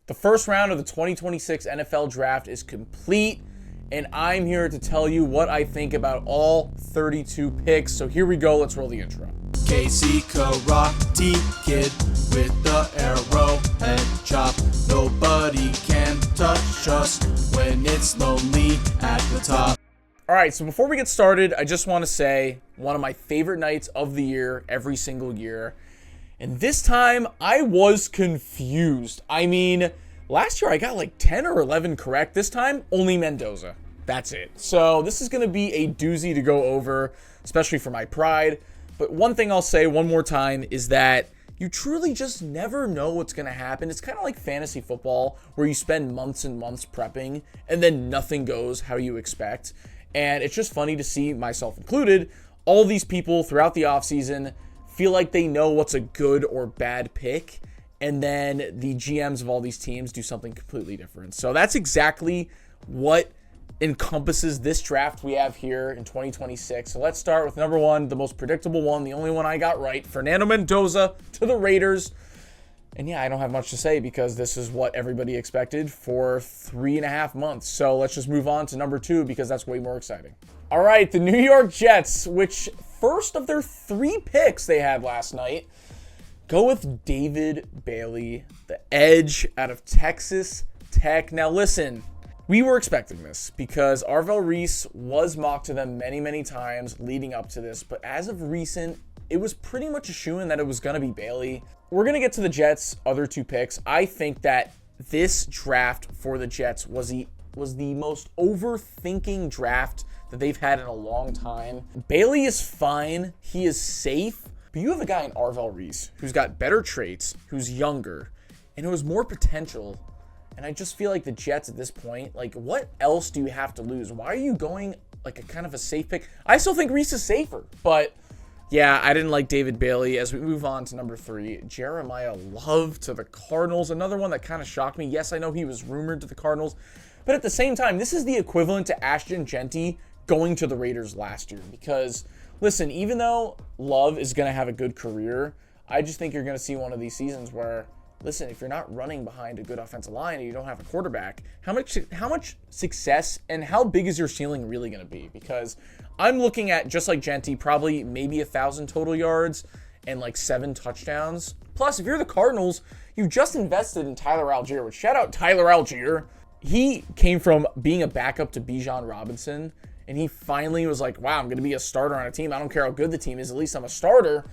The first round of the 2026 NFL Draft is complete, and I'm here to tell you what I think about all 32 picks. So here we go. Let's roll the intro. KC Karate Kid with the arrow and chop. Nobody can touch us when it's lonely at the top. All right, so before we get started, I just want to say one of my favorite nights of the year, every single year. And this time, I was confused. I mean, last year I got like 10 or 11 correct. This time, only Mendoza. That's it. So this is going to be a doozy to go over, especially for my pride. But one thing I'll say one more time is that you truly just never know what's going to happen. It's kind of like fantasy football, where you spend months and months prepping, and then nothing goes how you expect. And it's just funny to see, myself included, all these people throughout the offseason feel like they know what's a good or bad pick, and then the GMs of all these teams do something completely different. So that's exactly what encompasses this draft we have here in 2026. So let's start with number one, the most predictable one, the only one I got right, Fernando Mendoza to the Raiders. And yeah, I don't have much to say because this is what everybody expected for 3.5 months. So let's just move on to number two because that's way more exciting. All right, the New York Jets, which first of their 3 picks they had last night, go with David Bailey, the edge out of Texas Tech. Now listen, we were expecting this because Arvell Reese was mocked to them many, many times leading up to this. But as of recent, it was pretty much a shoo-in that it was going to be Bailey. We're going to get to the Jets' other 2 picks. I think that this draft for the Jets was the most overthinking draft that they've had in a long time. Bailey is fine. He is safe. But you have a guy in Arvell Reese who's got better traits, who's younger, and who has more potential. And I just feel like the Jets at this point, like, what else do you have to lose? Why are you going like a kind of a safe pick? I still think Reese is safer, but yeah, I didn't like David Bailey. As we move on to number 3, Jeremiah Love to the Cardinals. Another one that kind of shocked me. Yes, I know he was rumored to the Cardinals, but at the same time, this is the equivalent to Ashton Genty going to the Raiders last year. Because, listen, even though Love is going to have a good career, I just think you're going to see one of these seasons where, listen, if you're not running behind a good offensive line and you don't have a quarterback, how much success and how big is your ceiling really going to be? Because I'm looking at, just like Genty, probably maybe 1,000 total yards and like 7 touchdowns. Plus, if you're the Cardinals, you just invested in Tyler Algier, which shout out Tyler Algier. He came from being a backup to Bijan Robinson, and he finally was like, wow, I'm going to be a starter on a team. I don't care how good the team is. At least I'm a starter.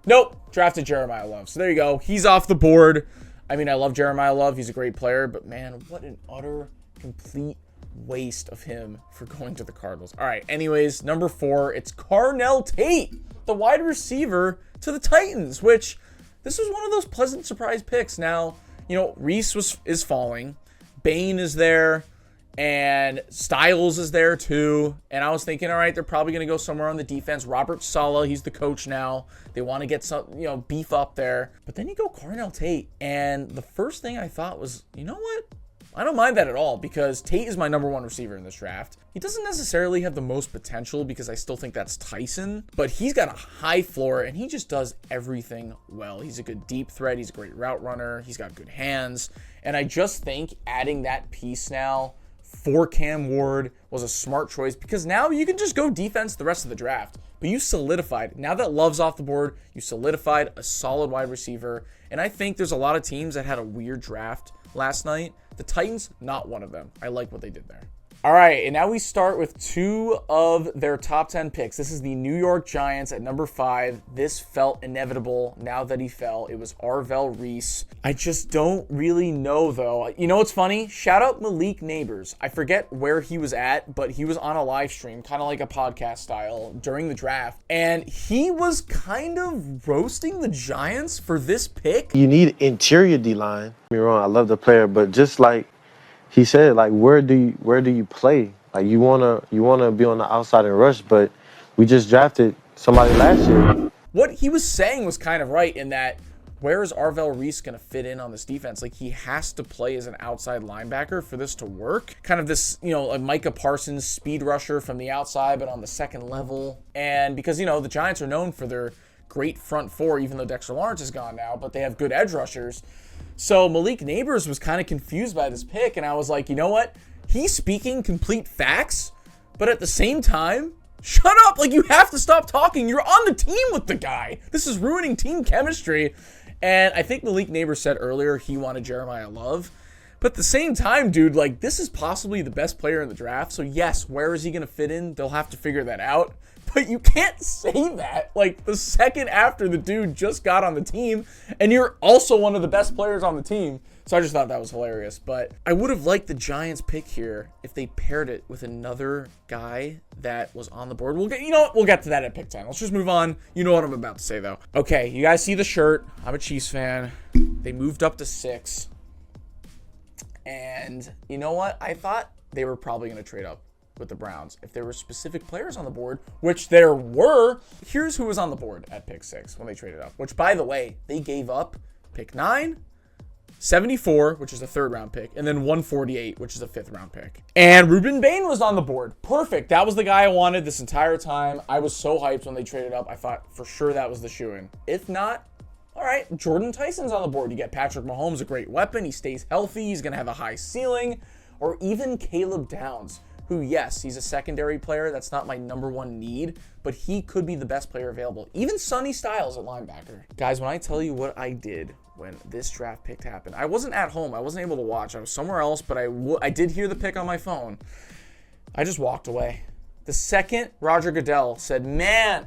Nope, drafted Jeremiah Love. So there you go. He's off the board. I mean, I love Jeremiah Love. He's a great player. But, man, what an utter, complete waste of him for going to the Cardinals. All right, anyways, number 4, it's Carnell Tate, the wide receiver to the Titans, which this was one of those pleasant surprise picks. Now, you know, Reese is falling. Bain is there. And Styles is there too. And I was thinking, all right, they're probably going to go somewhere on the defense. Robert Saleh, he's the coach now. They want to get some, beef up there. But then you go Carnell Tate. And the first thing I thought was, you know what? I don't mind that at all because Tate is my number 1 receiver in this draft. He doesn't necessarily have the most potential because I still think that's Tyson. But he's got a high floor and he just does everything well. He's a good deep threat. He's a great route runner. He's got good hands. And I just think adding that piece now for Cam Ward was a smart choice because now you can just go defense the rest of the draft. But you solidified, now that Love's off the board, you solidified a solid wide receiver. And I think there's a lot of teams that had a weird draft last night. The Titans, not one of them. I like what they did there. All right, and now we start with 2 of their top 10 picks. This is the New York Giants at number 5. This felt inevitable now that he fell. It was Arvell Reese. I just don't really know, though. You know what's funny? Shout out Malik Neighbors. I forget where he was at, but he was on a live stream, kind of like a podcast style, during the draft. And he was kind of roasting the Giants for this pick. You need interior D-line. Don't get me wrong, I love the player, but just like he said, like, where do you play? Like, you wanna be on the outside and rush, but we just drafted somebody last year. What he was saying was kind of right in that, where is Arvell Reese going to fit in on this defense? Like, he has to play as an outside linebacker for this to work. Kind of this, a Micah Parsons speed rusher from the outside, but on the second level. And because, the Giants are known for their great front four, even though Dexter Lawrence is gone now, but they have good edge rushers. So Malik Neighbors was kind of confused by this pick, and I was like, you know what? He's speaking complete facts, but at the same time, shut up. Like, you have to stop talking. You're on the team with the guy. This is ruining team chemistry. And I think Malik Neighbors said earlier he wanted Jeremiah Love. But at the same time, dude, like, this is possibly the best player in the draft. So, yes, where is he going to fit in? They'll have to figure that out. But you can't say that, like, the second after the dude just got on the team, and you're also one of the best players on the team. So I just thought that was hilarious. But I would have liked the Giants pick here if they paired it with another guy that was on the board. We'll get to that at pick 10. Let's just move on. You know what I'm about to say, though. Okay, you guys see the shirt. I'm a Chiefs fan. They moved up to 6. And you know what? I thought they were probably going to trade up with the Browns if there were specific players on the board, which there were. Here's who was on the board at pick 6 when they traded up, which, by the way, they gave up pick 9, 74, which is a 3rd round pick, and then 148, which is a 5th round pick. And Ruben Bain was on the board. Perfect. That was the guy I wanted this entire time. I was so hyped when they traded up. I thought for sure that was the shoe-in. If not, all right, Jordan Tyson's on the board. You get Patrick Mahomes, a great weapon. He stays healthy. He's going to have a high ceiling. Or even Caleb Downs, who, yes, he's a secondary player. That's not my number one need, but he could be the best player available. Even Sonny Styles at linebacker. Guys, when I tell you what I did when this draft pick happened, I wasn't at home. I wasn't able to watch. I was somewhere else, but I did hear the pick on my phone. I just walked away. The second Roger Goodell said, man,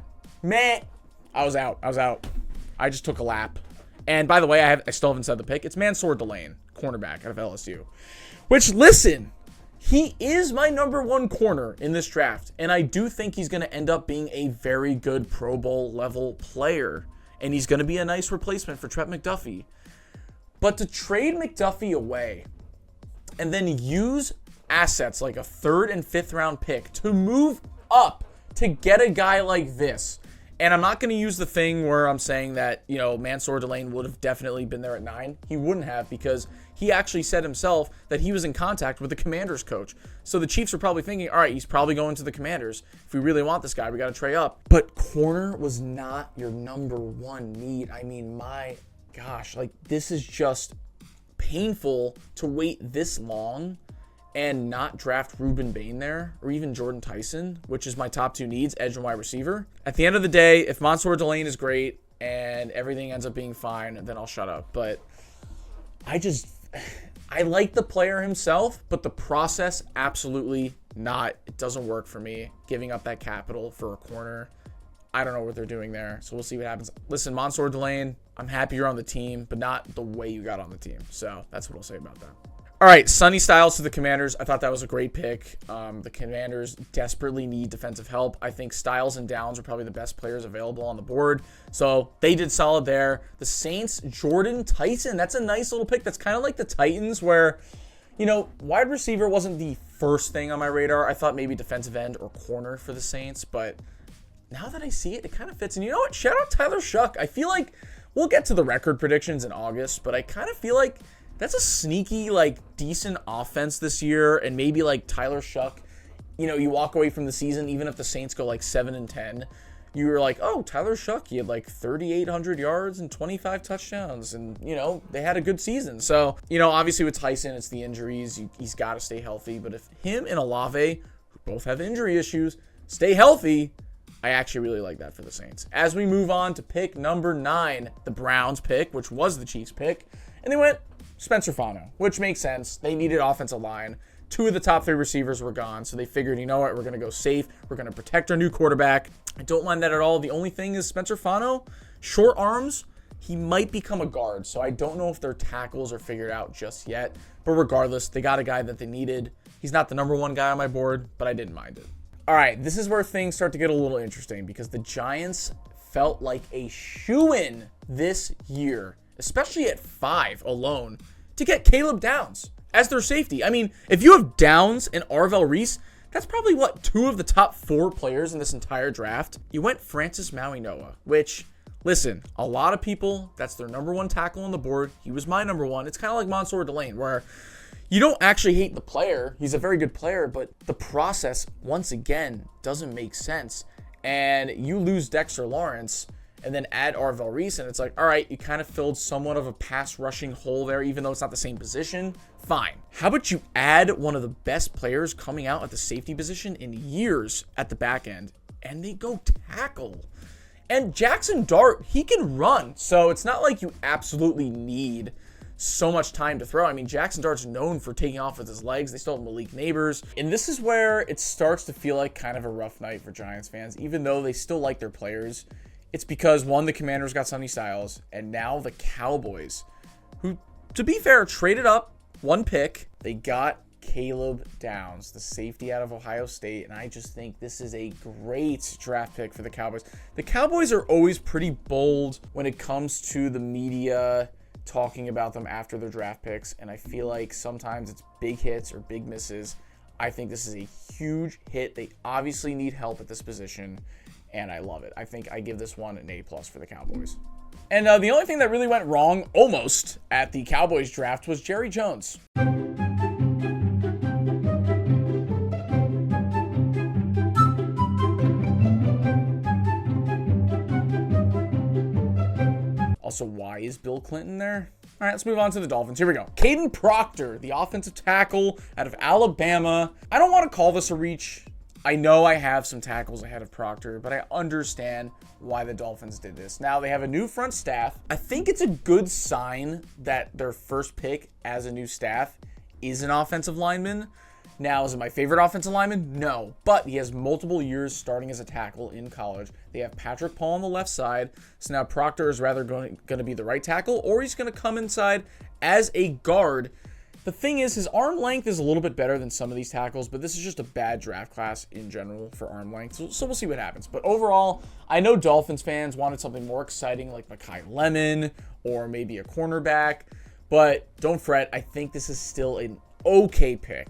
I was out. I just took a lap. And by the way, I still haven't said the pick. It's Mansour Delane, cornerback out of LSU. Which, listen, he is my number 1 corner in this draft. And I do think he's going to end up being a very good Pro Bowl level player. And he's going to be a nice replacement for Trent McDuffie. But to trade McDuffie away and then use assets like a 3rd and 5th round pick to move up to get a guy like this. And I'm not going to use the thing where I'm saying that, Mansour Delane would have definitely been there at 9. He wouldn't have, because he actually said himself that he was in contact with the Commanders coach. So the Chiefs are probably thinking, all right, he's probably going to the Commanders. If we really want this guy, we got to trade up. But corner was not your number 1 need. I mean, my gosh, like, this is just painful to wait this long and not draft Ruben Bain there, or even Jordan Tyson, which is my top 2 needs, edge and wide receiver. At the end of the day, if Mansour Delane is great and everything ends up being fine, then I'll shut up. But I like the player himself, but the process, absolutely not. It doesn't work for me, giving up that capital for a corner. I don't know what they're doing there, so we'll see what happens. Listen, Mansour Delane, I'm happy you're on the team, but not the way you got on the team. So that's what I'll say about that. All right, Sonny Styles to the Commanders. I thought that was a great pick. The Commanders desperately need defensive help. I think Styles and Downs are probably the best players available on the board. So they did solid there. The Saints, Jordan Tyson. That's a nice little pick. That's kind of like the Titans where, wide receiver wasn't the first thing on my radar. I thought maybe defensive end or corner for the Saints. But now that I see it, it kind of fits. And you know what? Shout out Tyler Shuck. I feel like we'll get to the record predictions in August, but I kind of feel like that's a sneaky, decent offense this year, and maybe, Tyler Shuck, you walk away from the season, even if the Saints go, 7-10, you were like, oh, Tyler Shuck, he had, 3,800 yards and 25 touchdowns, and, they had a good season. So, obviously with Tyson, it's the injuries. He's got to stay healthy, but if him and Olave, who both have injury issues, stay healthy, I actually really like that for the Saints. As we move on to pick number 9, the Browns pick, which was the Chiefs pick, and they went Spencer Fano, which makes sense. They needed offensive line. 2 of the top 3 receivers were gone, so they figured, you know what, we're going to go safe. We're going to protect our new quarterback. I don't mind that at all. The only thing is Spencer Fano, short arms, he might become a guard, so I don't know if their tackles are figured out just yet. But regardless, they got a guy that they needed. He's not the number 1 guy on my board, but I didn't mind it. All right, this is where things start to get a little interesting because the Giants felt like a shoo-in this year, especially at 5 alone, to get Caleb Downs as their safety. I mean, if you have Downs and Arvell Reese, that's probably, 2 of the top 4 players in this entire draft. You went Francis Maui-Noah, which, listen, a lot of people, that's their number 1 tackle on the board. He was my number 1. It's kind of like Mansour Delane, where you don't actually hate the player. He's a very good player, but the process, once again, doesn't make sense. And you lose Dexter Lawrence, and then add Arvell Reese, and it's like, all right, you kind of filled somewhat of a pass rushing hole there, even though it's not the same position. Fine. How about you add one of the best players coming out at the safety position in years at the back end, and they go tackle. And Jackson Dart, he can run, so it's not like you absolutely need so much time to throw. I mean, Jackson Dart's known for taking off with his legs. They still have Malik Neighbors. And this is where it starts to feel like kind of a rough night for Giants fans, even though they still like their players. It's because, one, the Commanders got Sonny Styles, and now the Cowboys, who, to be fair, traded up one pick. They got Caleb Downs, the safety out of Ohio State, and I just think this is a great draft pick for the Cowboys. The Cowboys are always pretty bold when it comes to the media talking about them after their draft picks, and I feel like sometimes it's big hits or big misses. I think this is a huge hit. They obviously need help at this position, and I love it. I think I give this one an A+ for the Cowboys. And the only thing that really went wrong, almost, at the Cowboys draft was Jerry Jones. Also, why is Bill Clinton there? All right, let's move on to the Dolphins. Here we go. Caden Proctor, the offensive tackle out of Alabama. I don't want to call this a reach. I know I have some tackles ahead of Proctor, but I understand why the Dolphins did this. Now, they have a new front staff. I think it's a good sign that their first pick as a new staff is an offensive lineman. Now, is it my favorite offensive lineman? No, but he has multiple years starting as a tackle in college. They have Patrick Paul on the left side, so now Proctor is rather going to be the right tackle, or he's going to come inside as a guard. The thing is, his arm length is a little bit better than some of these tackles, but this is just a bad draft class in general for arm length, so we'll see what happens. But overall, I know Dolphins fans wanted something more exciting like Mekhi Lemon or maybe a cornerback, but don't fret, I think this is still an okay pick.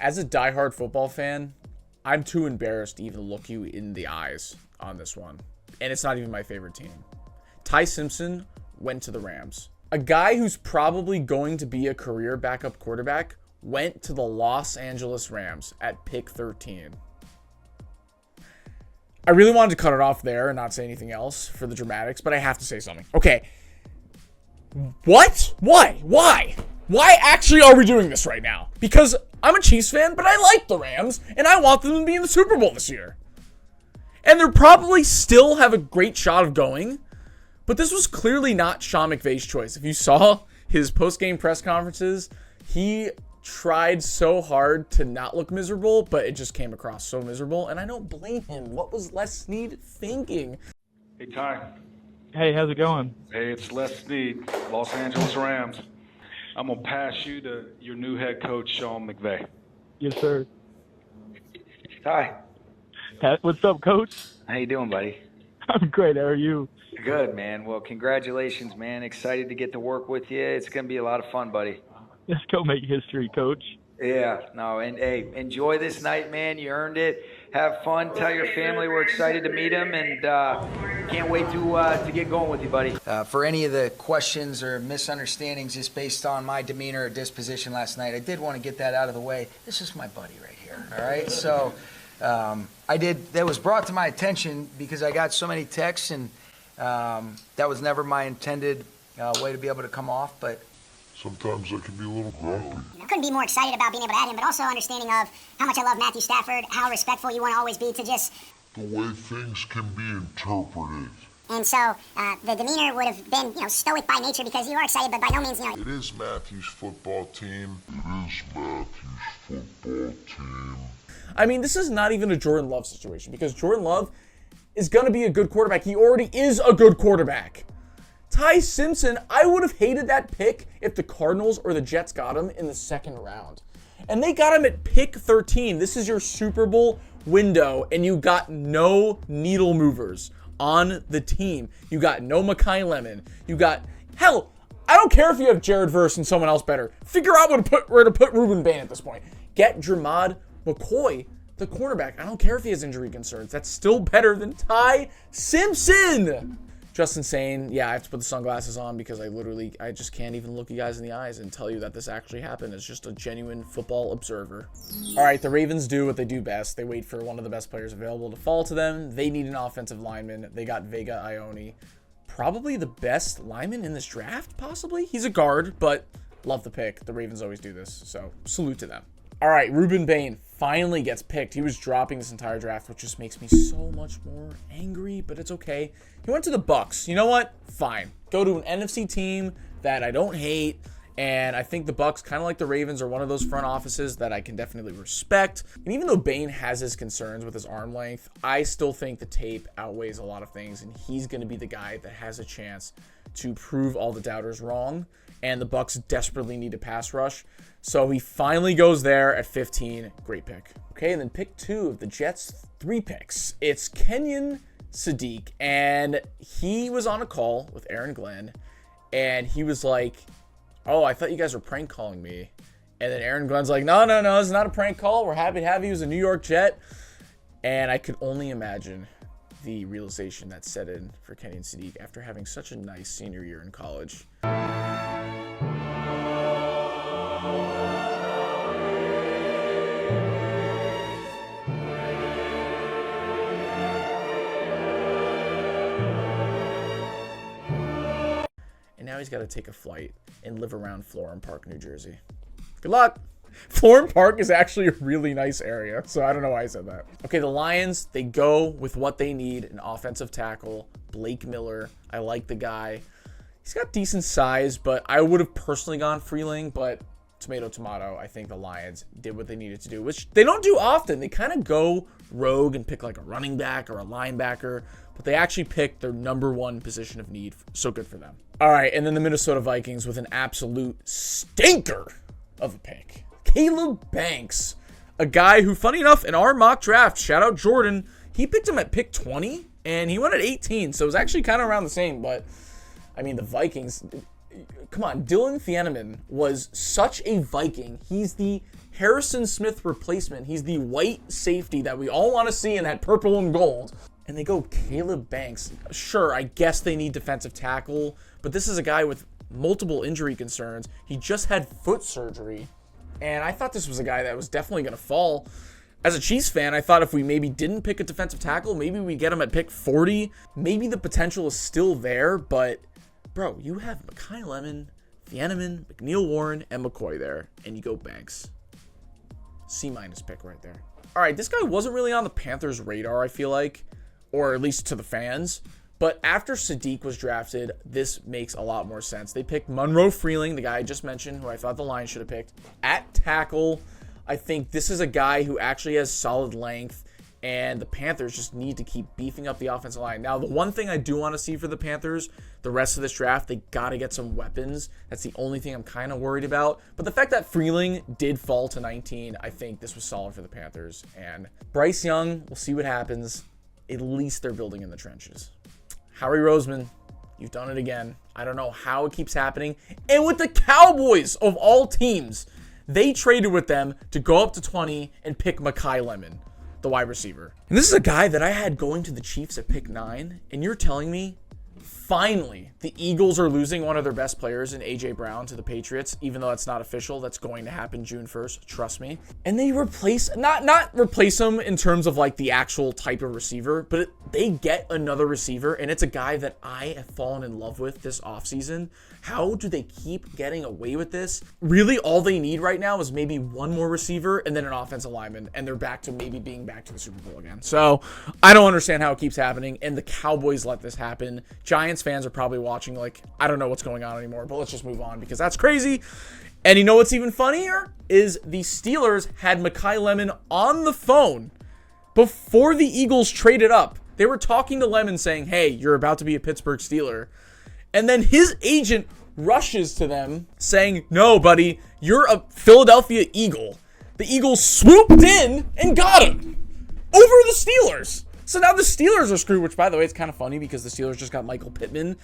As a diehard football fan, I'm too embarrassed to even look you in the eyes on this one. And it's not even my favorite team. Ty Simpson went to the Rams. A guy who's probably going to be a career backup quarterback went to the Los Angeles Rams at pick 13. I really wanted to cut it off there and not say anything else for the dramatics, but I have to say something. Okay. What? Why? Why actually are we doing this right now? Because I'm a Chiefs fan, but I like the Rams, and I want them to be in the Super Bowl this year. And they'll probably still have a great shot of going, but this was clearly not Sean McVay's choice. If you saw his post-game press conferences, he tried so hard to not look miserable, but it just came across so miserable, and I don't blame him. What was Les Snead thinking? Hey, Ty. Hey, how's it going? Hey, it's Les Snead, Los Angeles Rams. I'm going to pass you to your new head coach, Sean McVay. Yes, sir. Hi. Pat, what's up, Coach? How you doing, buddy? I'm great. How are you? Good, man. Well, congratulations, man. Excited to get to work with you. It's going to be a lot of fun, buddy. Let's go make history, Coach. Yeah. No, and hey, enjoy this night, man. You earned it. Have fun. Tell your family we're excited to meet them, and can't wait to get going with you, buddy. For any of the questions or misunderstandings just based on my demeanor or disposition last night, I did want to get that out of the way. This is my buddy right here, all right? So that was brought to my attention because I got so many texts, and that was never my intended way to be able to come off, but sometimes I can be a little grumpy. I couldn't be more excited about being able to add him, but also understanding of how much I love Matthew Stafford, how respectful you want to always be to just the way things can be interpreted. And so the demeanor would have been, stoic by nature because you are excited, but by no means, It is Matthew's football team. I mean, this is not even a Jordan Love situation because Jordan Love is going to be a good quarterback. He already is a good quarterback. Ty Simpson, I would have hated that pick if the Cardinals or the Jets got him in the second round. And they got him at pick 13. This is your Super Bowl window, and you got no needle movers on the team. You got no Mekhi Lemon. You got, hell, I don't care if you have Jared Verse and someone else better. Figure out where to put Ruben Bain at this point. Get Dramad McCoy, the cornerback. I don't care if he has injury concerns. That's still better than Ty Simpson. Just insane. Yeah, I have to put the sunglasses on because I just can't even look you guys in the eyes and tell you that this actually happened as just a genuine football observer. All right, the Ravens do what they do best. They wait for one of the best players available to fall to them. They need an offensive lineman. They got Vega Ione. Probably the best lineman in this draft, possibly. He's a guard, but love the pick. The Ravens always do this, so salute to them. All right, Ruben Bain finally gets picked. He was dropping this entire draft, which just makes me so much more angry, but it's okay. He went to the Bucks. You know what? Fine. Go to an NFC team that I don't hate, and I think the Bucks, kind of like the Ravens, are one of those front offices that I can definitely respect. And even though Bain has his concerns with his arm length, I still think the tape outweighs a lot of things, and he's going to be the guy that has a chance to prove all the doubters wrong, and the Bucks desperately need a pass rush. So he finally goes there at 15. Great pick. Okay, and then pick 2 of the Jets' 3 picks. It's Kenyon Sadiq, and he was on a call with Aaron Glenn, and he was like, oh, I thought you guys were prank calling me. And then Aaron Glenn's like, no, it's not a prank call. We're happy to have you as a New York Jet. And I could only imagine the realization that set in for Kenyon Sadiq after having such a nice senior year in college. And now he's got to take a flight and live around Florham Park, New Jersey. Good luck. Florham Park is actually a really nice area, so I don't know why I said that. Okay, the Lions, they go with what they need, an offensive tackle, Blake Miller. I like the guy. He's got decent size, but I would have personally gone Freeling, but tomato. I think the Lions did what they needed to do, which they don't do often. They kind of go rogue and pick like a running back or a linebacker, but they actually picked their number 1 position of need, so good for them. All right, and then the Minnesota Vikings with an absolute stinker of a pick. Caleb Banks, a guy who, funny enough, in our mock draft, shout out Jordan, he picked him at pick 20, and he went at 18, so it was actually kind of around the same, but, I mean, the Vikings, come on, Dylan Thieneman was such a Viking. He's the Harrison Smith replacement. He's the white safety that we all want to see in that purple and gold. And they go Caleb Banks. Sure, I guess they need defensive tackle, but this is a guy with multiple injury concerns. He just had foot surgery, and I thought this was a guy that was definitely going to fall. As a Chiefs fan, I thought if we maybe didn't pick a defensive tackle, maybe we get him at pick 40. Maybe the potential is still there, but bro, you have Mekhi Lemon, Thieneman, McNeil Warren, and McCoy there, and you go Banks. C- pick right there. All right, this guy wasn't really on the Panthers' radar, I feel like, or at least to the fans. But after Sadiq was drafted, this makes a lot more sense. They picked Monroe Freeling, the guy I just mentioned, who I thought the Lions should have picked, at tackle. I think this is a guy who actually has solid length, and the Panthers just need to keep beefing up the offensive line. Now, the one thing I do want to see for the Panthers, the rest of this draft, they got to get some weapons. That's the only thing I'm kind of worried about. But the fact that Freeling did fall to 19, I think this was solid for the Panthers. And Bryce Young, we'll see what happens. At least they're building in the trenches. Howie Roseman, you've done it again. I don't know how it keeps happening. And with the Cowboys, of all teams, they traded with them to go up to 20 and pick Mekhi Lemon, the wide receiver. And this is a guy that I had going to the Chiefs at pick 9, and you're telling me finally the Eagles are losing one of their best players in A.J. Brown to the Patriots, even though it's not official. That's going to happen June 1st, trust me. And they replace, not replace him in terms of like the actual type of receiver, but they get another receiver, and it's a guy that I have fallen in love with this offseason. How do they keep getting away with this? Really, all they need right now is maybe one more receiver and then an offensive lineman, and they're back to maybe being back to the Super Bowl again. So I don't understand how it keeps happening, and the Cowboys let this happen. Giants fans are probably watching like, I don't know what's going on anymore, but let's just move on because that's crazy. And you know what's even funnier is the Steelers had Mekhi Lemon on the phone before the Eagles traded up. They were talking to Lemon saying, hey, you're about to be a Pittsburgh Steeler. And then his agent rushes to them saying, no, buddy, you're a Philadelphia Eagle. The Eagles swooped in and got him over the Steelers. So now the Steelers are screwed, which, by the way, it's kind of funny because the Steelers just got Michael Pittman.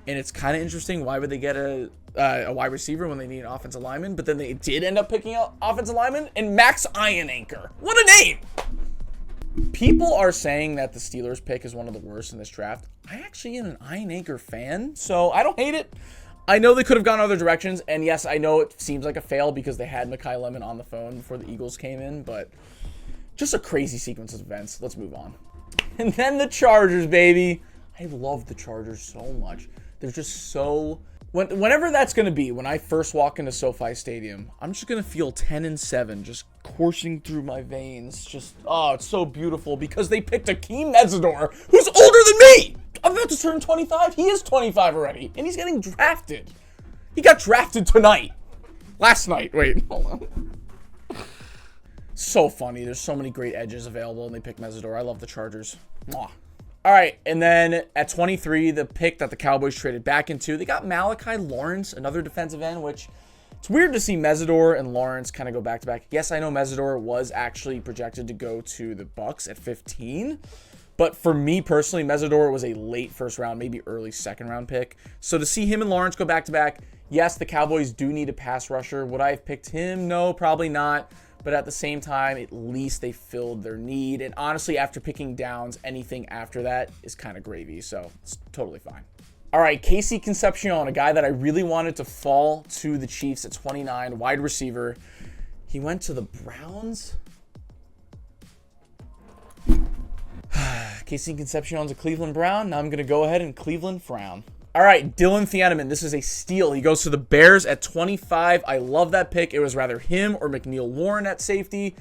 And it's kind of interesting. Why would they get a wide receiver when they need an offensive lineman? But then they did end up picking out offensive lineman and Max Ironanker. What a name! People are saying that the Steelers pick is one of the worst in this draft. I actually am an Iron Anchor fan, so I don't hate it. I know they could have gone other directions, and yes, I know it seems like a fail because they had Mekhi Lemon on the phone before the Eagles came in, but just a crazy sequence of events. Let's move on. And then the Chargers, baby. I love the Chargers so much. They're just so... Whenever that's going to be, when I first walk into SoFi Stadium, I'm just going to feel 10-7 just coursing through my veins. Just, oh, it's so beautiful because they picked Akeem Mesidor, who's older than me. I'm about to turn 25. He is 25 already, and he's getting drafted. He got drafted tonight. Last night. Wait, hold on. So funny. There's so many great edges available, and they picked Mesidor. I love the Chargers. Mwah. All right, and then at 23, the pick that the Cowboys traded back into, they got Malachi Lawrence, another defensive end, which it's weird to see Mesidor and Lawrence kind of go back-to-back. Yes, I know Mesidor was actually projected to go to the Bucs at 15, but for me personally, Mesidor was a late first round, maybe early second round pick. So to see him and Lawrence go back-to-back, yes, the Cowboys do need a pass rusher. Would I have picked him? No, probably not. But at the same time, at least they filled their need. And honestly, after picking Downs, anything after that is kind of gravy. So it's totally fine. All right, Casey Concepcion, a guy that I really wanted to fall to the Chiefs at 29, wide receiver. He went to the Browns. Casey Concepcion's a Cleveland Brown. Now I'm going to go ahead and Cleveland frown. All right, Dylan Thieneman. This is a steal. He goes to the Bears at 25. I love that pick. It was rather him or McNeil Warren at safety.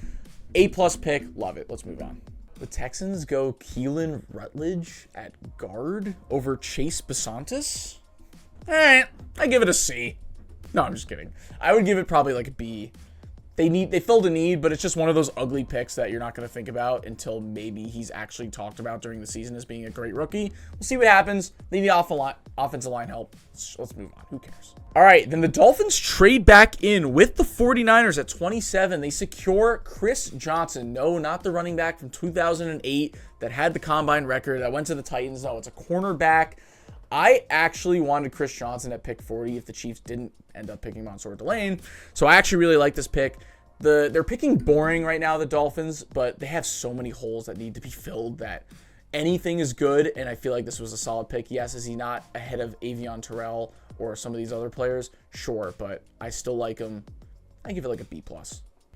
A-plus pick. Love it. Let's move on. The Texans go Keelan Rutledge at guard over Chase Besantis. All right, I give it a C. No, I'm just kidding. I would give it probably like a B. They filled a need, but it's just one of those ugly picks that you're not going to think about until maybe he's actually talked about during the season as being a great rookie. We'll see what happens. They need offensive line help. Let's move on. Who cares? All right, then the Dolphins trade back in with the 49ers at 27. They secure Chris Johnson. No, not the running back from 2008 that had the combine record that went to the Titans. No, it's a cornerback. I actually wanted Chris Johnson at pick 40 if the Chiefs didn't end up picking Mansour Delane. So I actually really like this pick. They're picking boring right now, the Dolphins, but they have so many holes that need to be filled that anything is good, and I feel like this was a solid pick. Yes, is he not ahead of Avion Terrell or some of these other players? Sure, but I still like him. I give it like a B+.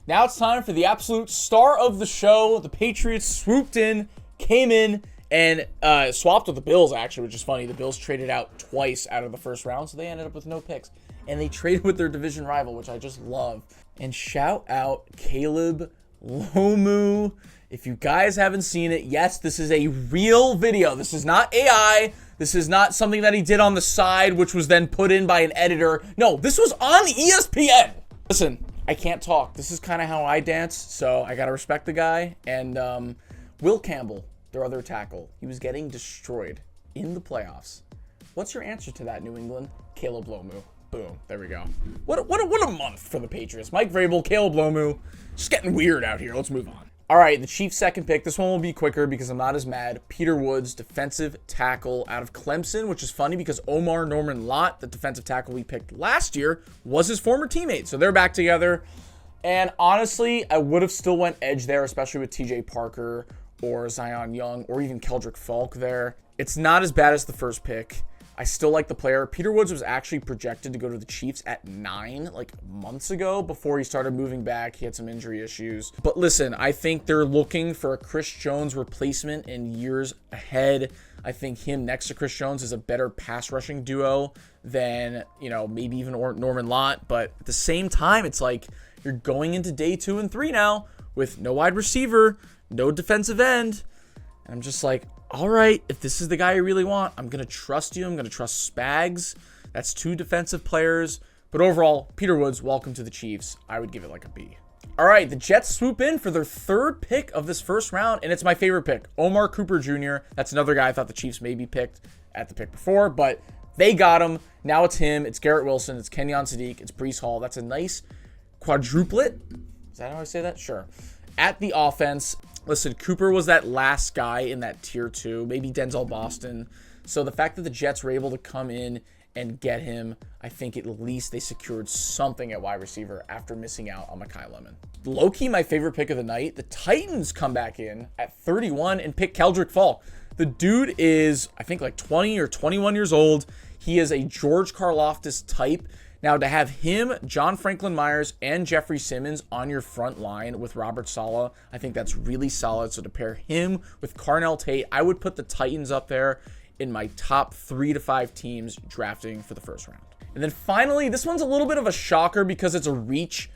Now it's time for the absolute star of the show. The Patriots swooped in, came in, and swapped with the Bills, actually, which is funny. The Bills traded out twice out of the first round, so they ended up with no picks. And they traded with their division rival, which I just love. And shout out Caleb Lomu. If you guys haven't seen it, yes, this is a real video. This is not AI. This is not something that he did on the side, which was then put in by an editor. No, this was on ESPN. Listen, I can't talk. This is kind of how I dance, so I got to respect the guy. And Will Campbell, their other tackle, he was getting destroyed in the playoffs. What's your answer to that, New England? Caleb Lomu. Boom. There we go. What a month for the Patriots. Mike Vrabel, Caleb Lomu. Just getting weird out here. Let's move on. All right, the Chiefs' second pick. This one will be quicker because I'm not as mad. Peter Woods, defensive tackle out of Clemson, which is funny because Omar Norman Lott, the defensive tackle we picked last year, was his former teammate. So they're back together. And honestly, I would have still went edge there, especially with TJ Parker or Zion Young or even Keldrick Falk there. It's not as bad as the first pick. I still like the player. Peter Woods was actually projected to go to the Chiefs at 9, like months ago before he started moving back. He had some injury issues. But listen, I think they're looking for a Chris Jones replacement in years ahead. I think him next to Chris Jones is a better pass rushing duo than, maybe even Norman Lott. But at the same time, it's like you're going into day 2 and 3 now with no wide receiver, no defensive end. And I'm just like, all right, if this is the guy you really want, I'm going to trust you. I'm going to trust Spags. That's 2 defensive players. But overall, Peter Woods, welcome to the Chiefs. I would give it like a B. All right, the Jets swoop in for their 3rd pick of this first round, and it's my favorite pick, Omar Cooper Jr. That's another guy I thought the Chiefs maybe picked at the pick before, but they got him. Now it's him. It's Garrett Wilson. It's Kenyon Sadiq. It's Breece Hall. That's a nice quadruplet. Is that how I say that? Sure. At the offense. Listen, Cooper was that last guy in that tier 2, maybe Denzel Boston. So the fact that the Jets were able to come in and get him. I think at least they secured something at wide receiver after missing out on Mekhi Lemon. Low-key, my favorite pick of the night, the Titans come back in at 31 and pick Keldrick Falk. The dude is, I think, like 20 or 21 years old. He is a George Karlaftis type. Now, to have him, John Franklin Myers, and Jeffrey Simmons on your front line with Robert Saleh, I think that's really solid. So to pair him with Carnell Tate, I would put the Titans up there in my top 3 to 5 teams drafting for the first round. And then finally, this one's a little bit of a shocker because it's a reach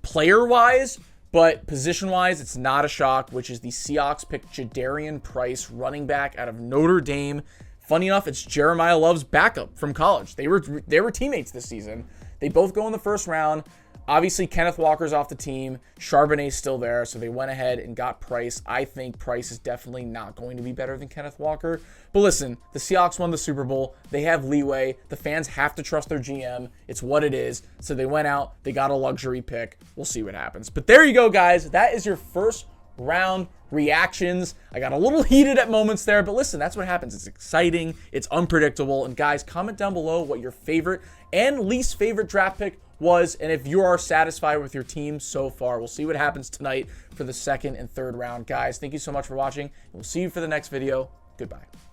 player-wise, but position-wise, it's not a shock, which is the Seahawks pick Jadarian Price, running back out of Notre Dame. Funny enough, it's Jeremiah Love's backup from college. They were teammates this season. They both go in the first round. Obviously, Kenneth Walker's off the team. Charbonnet's still there, so they went ahead and got Price. I think Price is definitely not going to be better than Kenneth Walker. But listen, the Seahawks won the Super Bowl. They have leeway. The fans have to trust their GM. It's what it is. So they went out. They got a luxury pick. We'll see what happens. But there you go, guys. That is your first round reactions. I got a little heated at moments there, but listen, that's what happens. It's exciting. It's unpredictable. And guys, comment down below what your favorite and least favorite draft pick was, and if you are satisfied with your team so far. We'll see what happens tonight for the second and third round. Guys, thank you so much for watching, and we'll see you for the next video. Goodbye.